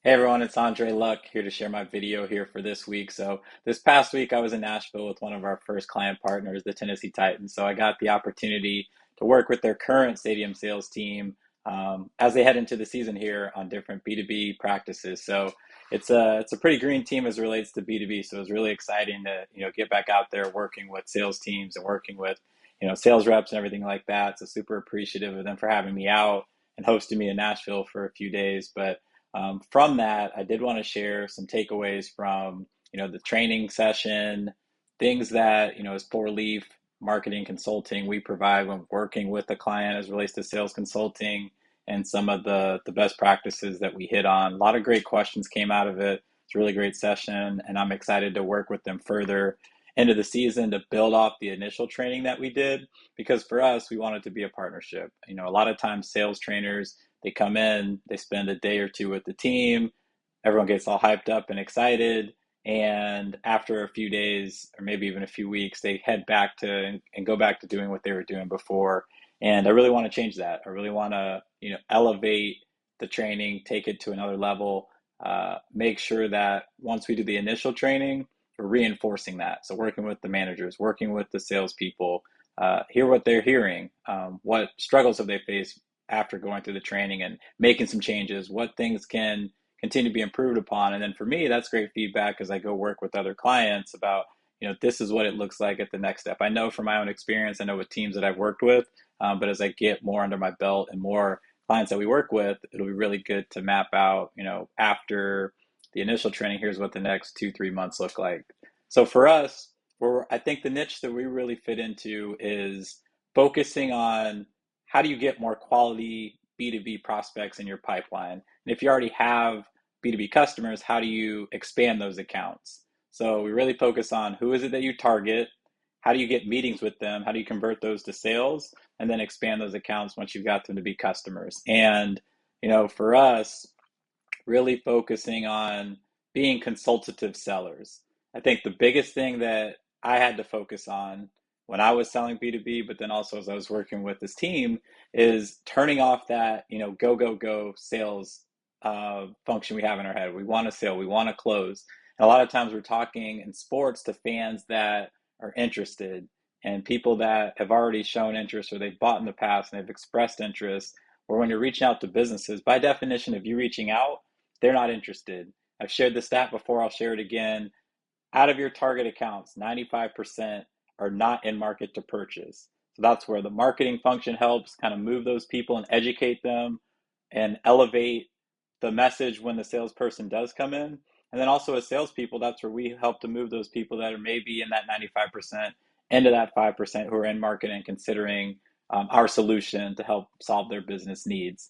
Hey everyone, it's Andre Luck here to share my video here for this week. So this past week I was in Nashville with one of our first client partners, the Tennessee Titans. So I got the opportunity to work with their current stadium sales team as they head into the season here on different B2B practices. So it's a pretty green team as it relates to B2B. So it was really exciting to get back out there working with sales teams and working with sales reps and everything like that. So super appreciative of them for having me out and hosting me in Nashville for a few days. But from that, I did want to share some takeaways from the training session, things that as Four Leaf marketing consulting we provide when working with the client as it relates to sales consulting, and some of the best practices that we hit on. A lot of great questions came out of it. It's a really great session, and I'm excited to work with them further into the season to build off the initial training that we did, because for us, we want it to be a partnership. A lot of times sales trainers, they come in, they spend a day or two with the team, everyone gets all hyped up and excited, and after a few days or maybe even a few weeks, they head back to and go back to doing what they were doing before. And I really want to change that. I really want to, elevate the training, take it to another level, make sure that once we do the initial training, we're reinforcing that. So working with the managers, working with the salespeople, hear what they're hearing, what struggles have they faced after going through the training, and making some changes, what things can continue to be improved upon. And then for me, that's great feedback as I go work with other clients about, this is what it looks like at the next step. I know from my own experience, I know with teams that I've worked with, but as I get more under my belt and more clients that we work with, it'll be really good to map out, after the initial training, here's what the next 2, 3 months look like. So for us, I think the niche that we really fit into is focusing on how do you get more quality B2B prospects in your pipeline? And if you already have B2B customers, how do you expand those accounts? So we really focus on who is it that you target, how do you get meetings with them, how do you convert those to sales, and then expand those accounts once you've got them to be customers. And, for us, really focusing on being consultative sellers. I think the biggest thing that I had to focus on when I was selling B2B, but then also as I was working with this team, is turning off that, go, go, go sales function we have in our head. We want to sell, we want to close. And a lot of times we're talking in sports to fans that are interested and people that have already shown interest, or they've bought in the past and they've expressed interest. Or when you're reaching out to businesses, by definition, if you're reaching out, they're not interested. I've shared the stat before, I'll share it again. Out of your target accounts, 95% are not in market to purchase. So that's where the marketing function helps kind of move those people and educate them and elevate the message when the salesperson does come in. And then also as salespeople, that's where we help to move those people that are maybe in that 95% into that 5% who are in market and considering our solution to help solve their business needs.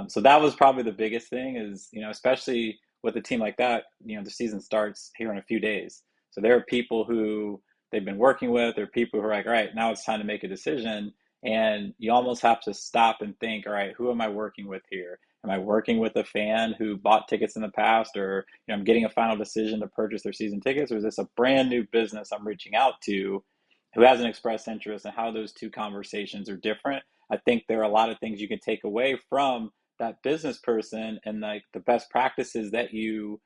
So that was probably the biggest thing is, especially with a team like that, the season starts here in a few days. So there are people who they've been working with, or people who are like, all right, now it's time to make a decision. And you almost have to stop and think, all right, who am I working with here? Am I working with a fan who bought tickets in the past, or I'm getting a final decision to purchase their season tickets, or is this a brand new business I'm reaching out to who hasn't expressed interest, and how those two conversations are different? I think there are a lot of things you can take away from that business person, and like the best practices that you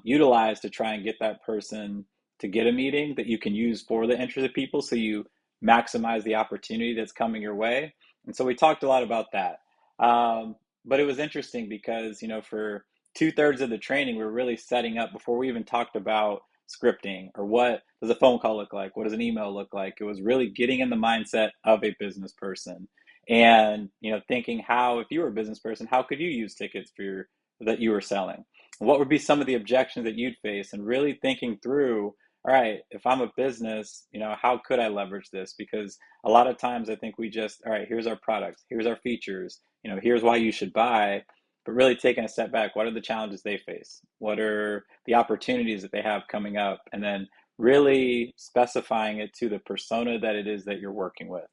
utilize to try and get that person to get a meeting that you can use for the interested people, so you maximize the opportunity that's coming your way. And so we talked a lot about that. But it was interesting because, for 2/3 of the training, we were really setting up before we even talked about scripting, or what does a phone call look like? What does an email look like? It was really getting in the mindset of a business person, and thinking, how, if you were a business person, how could you use tickets for that you were selling? What would be some of the objections that you'd face? And really thinking through, all right, if I'm a business, how could I leverage this? Because a lot of times I think we just, all right, here's our product, here's our features, here's why you should buy. But really taking a step back, what are the challenges they face? What are the opportunities that they have coming up? And then really specifying it to the persona that it is that you're working with.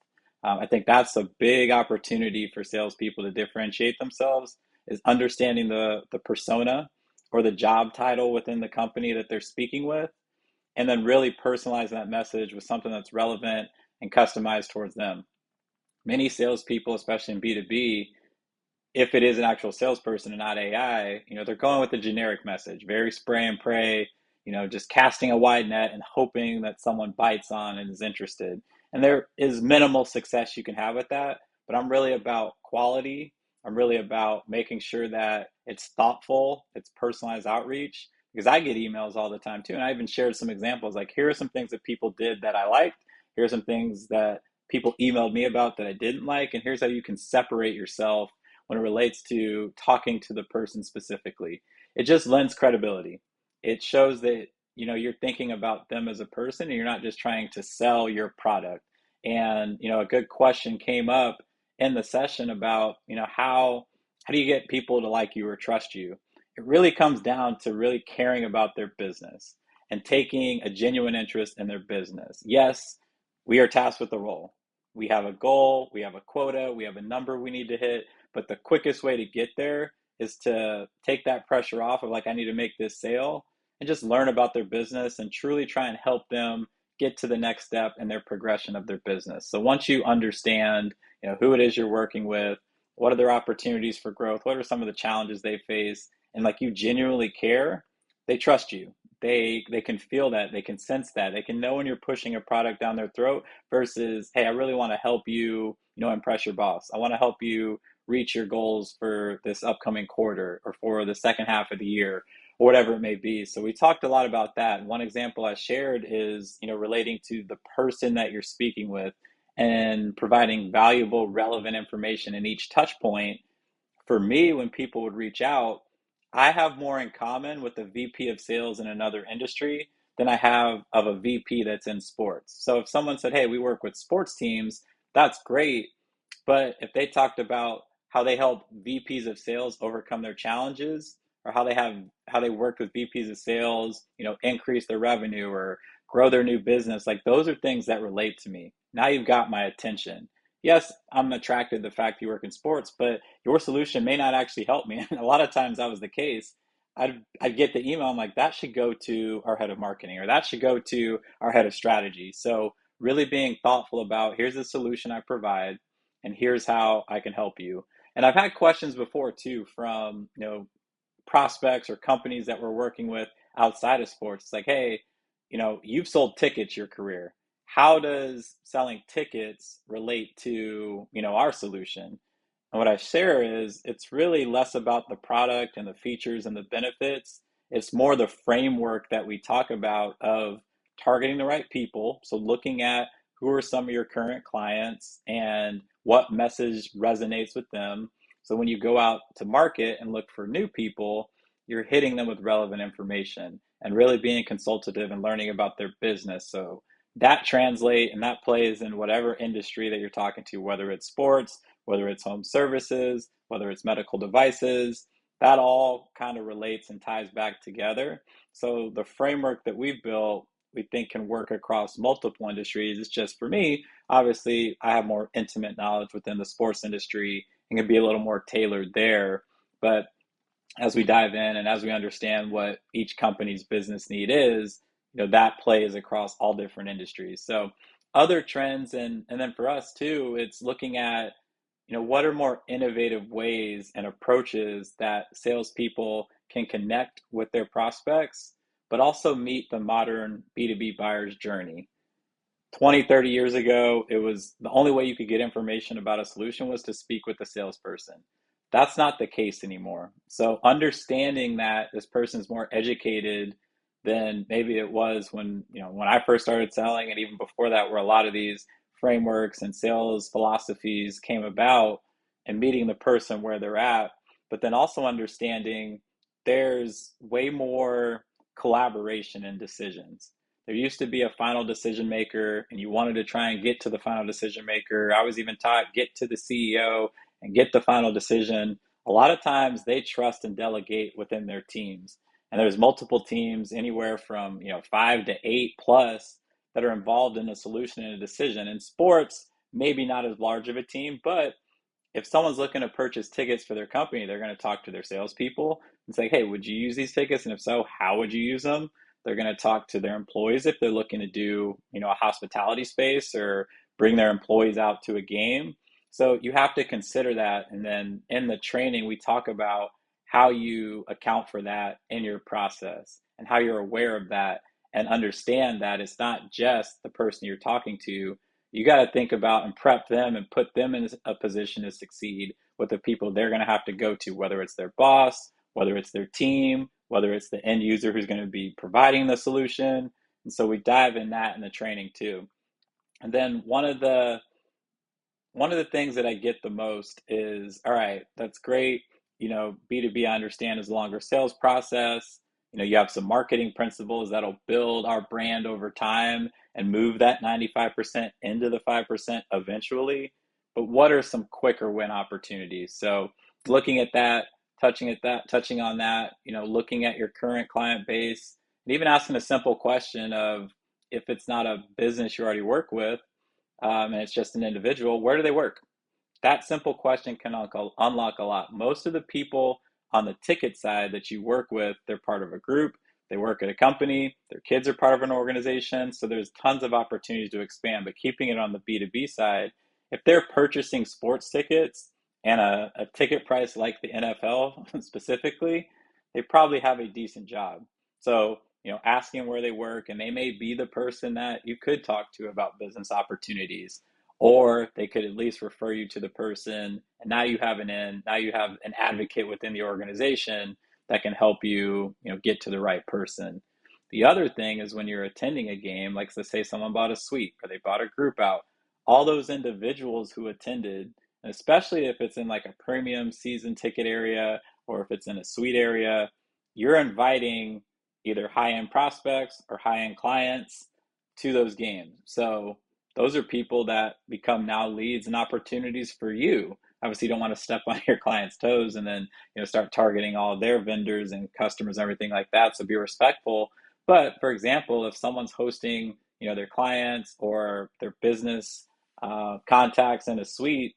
I think that's a big opportunity for salespeople to differentiate themselves, is understanding the persona or the job title within the company that they're speaking with, and then really personalizing that message with something that's relevant and customized towards them. Many salespeople, especially in B2B, if it is an actual salesperson and not AI, they're going with a generic message, very spray and pray, just casting a wide net and hoping that someone bites on and is interested. And there is minimal success you can have with that, but I'm really about quality. I'm really about making sure that it's thoughtful, it's personalized outreach, because I get emails all the time too. And I even shared some examples like, here are some things that people did that I liked. Here are some things that people emailed me about that I didn't like. And here's how you can separate yourself when it relates to talking to the person specifically. It just lends credibility. It shows that you're thinking about them as a person and you're not just trying to sell your product. And a good question came up in the session about how do you get people to like you or trust you? It really comes down to really caring about their business and taking a genuine interest in their business. Yes, we are tasked with the role. We have a goal, we have a quota, we have a number we need to hit, but the quickest way to get there is to take that pressure off of like, I need to make this sale and just learn about their business and truly try and help them get to the next step in their progression of their business. So once you understand, who it is you're working with, what are their opportunities for growth, what are some of the challenges they face, and like you genuinely care, they trust you. They can feel that, they can sense that, they can know when you're pushing a product down their throat versus, hey, I really want to help you, impress your boss. I want to help you reach your goals for this upcoming quarter or for the second half of the year or whatever it may be. So we talked a lot about that. And one example I shared is, relating to the person that you're speaking with and providing valuable, relevant information in each touch point. For me, when people would reach out, I have more in common with a VP of sales in another industry than I have of a VP that's in sports. So if someone said, hey, we work with sports teams, that's great. But if they talked about how they help VPs of sales overcome their challenges, or how they worked with VPs of sales, increase their revenue or grow their new business, like those are things that relate to me. Now you've got my attention. Yes, I'm attracted to the fact you work in sports, but your solution may not actually help me. And a lot of times that was the case. I'd get the email, I'm like, that should go to our head of marketing or that should go to our head of strategy. So really being thoughtful about here's the solution I provide and here's how I can help you. And I've had questions before too from, prospects or companies that we're working with outside of sports. It's like, hey, you've sold tickets your career. How does selling tickets relate to, our solution? And what I share is it's really less about the product and the features and the benefits. It's more the framework that we talk about of targeting the right people. So looking at who are some of your current clients and what message resonates with them. So when you go out to market and look for new people, you're hitting them with relevant information and really being consultative and learning about their business. So that translate and that plays in whatever industry that you're talking to, whether it's sports, whether it's home services, whether it's medical devices, that all kind of relates and ties back together. So the framework that we've built, we think can work across multiple industries. It's just for me, obviously, I have more intimate knowledge within the sports industry and can be a little more tailored there. But as we dive in and as we understand what each company's business need is, that plays across all different industries. So other trends and then for us too, it's looking at, what are more innovative ways and approaches that salespeople can connect with their prospects, but also meet the modern B2B buyer's journey. 20, 30 years ago, it was the only way you could get information about a solution was to speak with the salesperson. That's not the case anymore. So understanding that this person is more educated than maybe it was when I first started selling, and even before that, where a lot of these frameworks and sales philosophies came about, and meeting the person where they're at, but then also understanding there's way more collaboration in decisions. There used to be a final decision maker and you wanted to try and get to the final decision maker. I was even taught get to the CEO and get the final decision. A lot of times they trust and delegate within their teams. And there's multiple teams, anywhere from 5 to 8 plus, that are involved in a solution and a decision. In sports, maybe not as large of a team, but if someone's looking to purchase tickets for their company, they're going to talk to their salespeople and say, hey, would you use these tickets? And if so, how would you use them? They're going to talk to their employees if they're looking to do, a hospitality space or bring their employees out to a game. So you have to consider that. And then in the training, we talk about how you account for that in your process and how you're aware of that and understand that it's not just the person you're talking to. You got to think about and prep them and put them in a position to succeed with the people they're going to have to go to, whether it's their boss, whether it's their team, whether it's the end user who's going to be providing the solution. And so we dive in that in the training too. And then one of the things that I get the most is, all right, that's great. B2B, I understand, is a longer sales process. You have some marketing principles that'll build our brand over time and move that 95% into the 5% eventually. But what are some quicker win opportunities? So looking at that, touching on that, looking at your current client base, and even asking a simple question of, if it's not a business you already work with, and it's just an individual, where do they work? That simple question can unlock a lot. Most of the people on the ticket side that you work with, they're part of a group, they work at a company, their kids are part of an organization. So there's tons of opportunities to expand. But keeping it on the B2B side, if they're purchasing sports tickets and a ticket price like the NFL specifically, they probably have a decent job. So, asking where they work, and they may be the person that you could talk to about business opportunities, or they could at least refer you to the person, and now you have an advocate within the organization that can help you, get to the right person. The other thing is, when you're attending a game, like, let's say someone bought a suite or they bought a group out, all those individuals who attended, and especially if it's in like a premium season ticket area or if it's in a suite area, you're inviting either high-end prospects or high-end clients to those games. So those are people that become now leads and opportunities for you. Obviously, you don't want to step on your clients' toes and then, start targeting all of their vendors and customers and everything like that. So be respectful. But for example, if someone's hosting, their clients or their business contacts in a suite,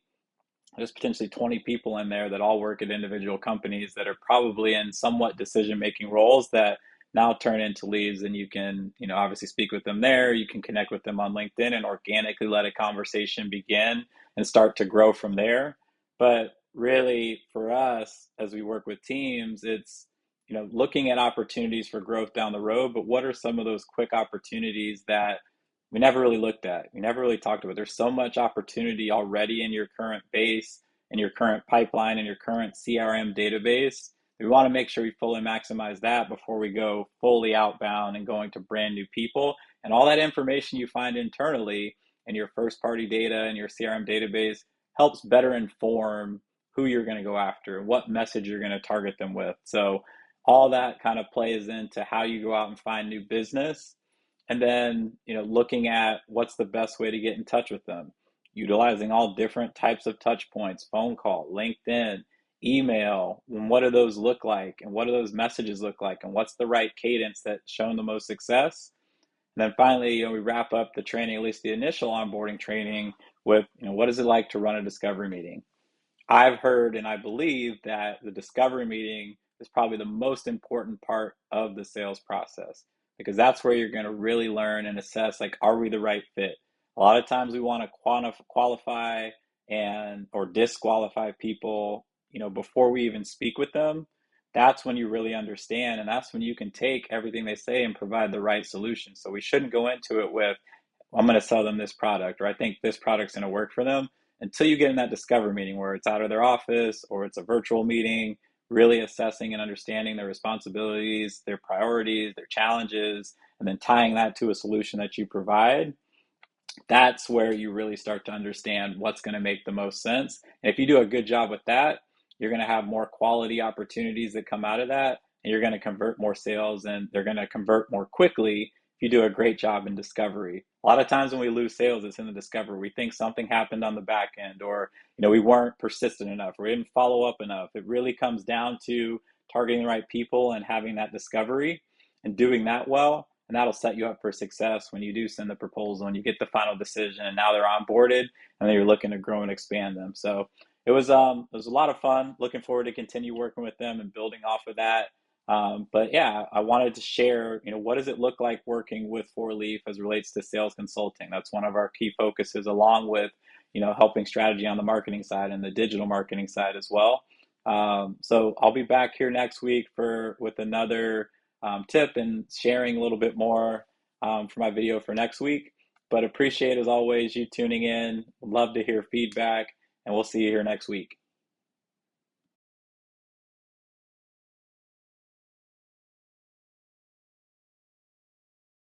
there's potentially 20 people in there that all work at individual companies that are probably in somewhat decision-making roles that now turn into leads. And you can, obviously speak with them there. You can connect with them on LinkedIn and organically let a conversation begin and start to grow from there. But really, for us, as we work with teams, it's, looking at opportunities for growth down the road. But what are some of those quick opportunities that we never really looked at? We never really talked about. There's so much opportunity already in your current base, in your current pipeline, in your current CRM database. We want to make sure we fully maximize that before we go fully outbound and going to brand new people. And all that information you find internally in your first party data and your CRM database helps better inform who you're going to go after and what message you're going to target them with. So all that kind of plays into how you go out and find new business. And then, looking at what's the best way to get in touch with them, utilizing all different types of touch points: phone call, LinkedIn, email, and what do those look like? And what do those messages look like? And what's the right cadence that's shown the most success? And then finally, we wrap up the training, at least the initial onboarding training, with, what is it like to run a discovery meeting? I've heard and I believe that the discovery meeting is probably the most important part of the sales process, because that's where you're going to really learn and assess, like, are we the right fit? A lot of times we want to qualify and or disqualify people, before we even speak with them. That's when you really understand, and that's when you can take everything they say and provide the right solution. So we shouldn't go into it with, I'm going to sell them this product, or I think this product's going to work for them, until you get in that discovery meeting where it's out of their office or it's a virtual meeting, really assessing and understanding their responsibilities, their priorities, their challenges, and then tying that to a solution that you provide. That's where you really start to understand what's going to make the most sense. And if you do a good job with that, you're going to have more quality opportunities that come out of that, and you're going to convert more sales, and they're going to convert more quickly if you do a great job in discovery. A lot of times when we lose sales, it's in the discovery. We think something happened on the back end, or we weren't persistent enough, or we didn't follow up enough. It really comes down to targeting the right people and having that discovery and doing that well. And that'll set you up for success when you do send the proposal and you get the final decision, and now they're onboarded, and then you're looking to grow and expand them. So it was a lot of fun. Looking forward to continue working with them and building off of that. But yeah, I wanted to share, what does it look like working with 4Leaf as it relates to sales consulting? That's one of our key focuses, along with, helping strategy on the marketing side and the digital marketing side as well. So I'll be back here next week with another tip and sharing a little bit more for my video for next week. But appreciate, as always, you tuning in. Love to hear feedback, and we'll see you here next week.